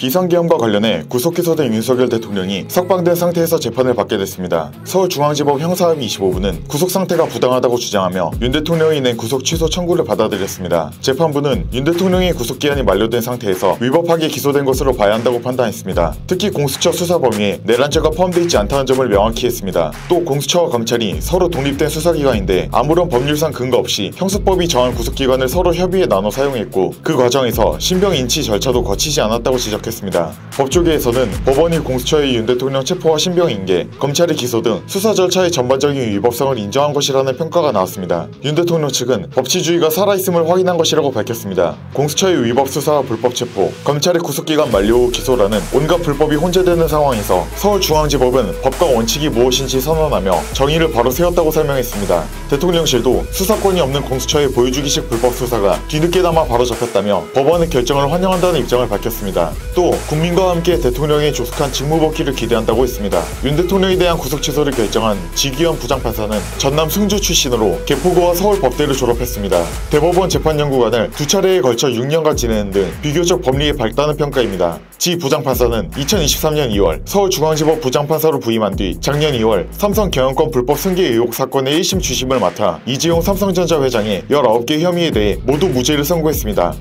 비상계엄과 관련해 구속 기소된 윤석열 대통령이 석방된 상태에서 재판을 받게 됐습니다. 서울중앙지법 형사합의 25부는 구속 상태가 부당하다고 주장하며 윤 대통령이 낸 구속 취소 청구를 받아들였습니다. 재판부는 윤 대통령의 구속기한이 만료된 상태에서 위법하게 기소된 것으로 봐야 한다고 판단했습니다. 특히 공수처 수사 범위에 내란죄가 포함되어 있지 않다는 점을 명확히 했습니다. 또 공수처와 검찰이 서로 독립된 수사기관인데 아무런 법률상 근거 없이 형사법이 정한 구속기관을 서로 협의해 나눠 사용했고, 그 과정에서 신병 인치 절차도 거치지 않았다고 지적했습니다. 법조계에서는 법원이 공수처의 윤 대통령 체포와 신병 인계, 검찰의 기소 등 수사 절차의 전반적인 위법성을 인정한 것이라는 평가가 나왔습니다. 윤 대통령 측은 법치주의가 살아있음을 확인한 것이라고 밝혔습니다. 공수처의 위법 수사와 불법 체포, 검찰의 구속기간 만료 후 기소라는 온갖 불법이 혼재되는 상황에서 서울중앙지법은 법과 원칙이 무엇인지 선언하며 정의를 바로 세웠다고 설명했습니다. 대통령실도 수사권이 없는 공수처의 보여주기식 불법 수사가 뒤늦게나마 바로 잡혔다며 법원의 결정을 환영한다는 입장을 밝혔습니다. 또 국민과 함께 대통령의 조속한 직무복귀를 기대한다고 했습니다. 윤 대통령에 대한 구속 취소를 결정한 지기현 부장판사는 전남 승주 출신으로 개포고와 서울법대를 졸업했습니다. 대법원 재판연구관을 두 차례에 걸쳐 6년간 지내는 등 비교적 법리에 밝다는 평가입니다. 지 부장판사는 2023년 2월 서울중앙지법 부장판사로 부임한 뒤 작년 2월 삼성 경영권 불법 승계 의혹 사건의 1심 주심을 맡아 이재용 삼성전자 회장의 19개 혐의에 대해 모두 무죄를 선고했습니다.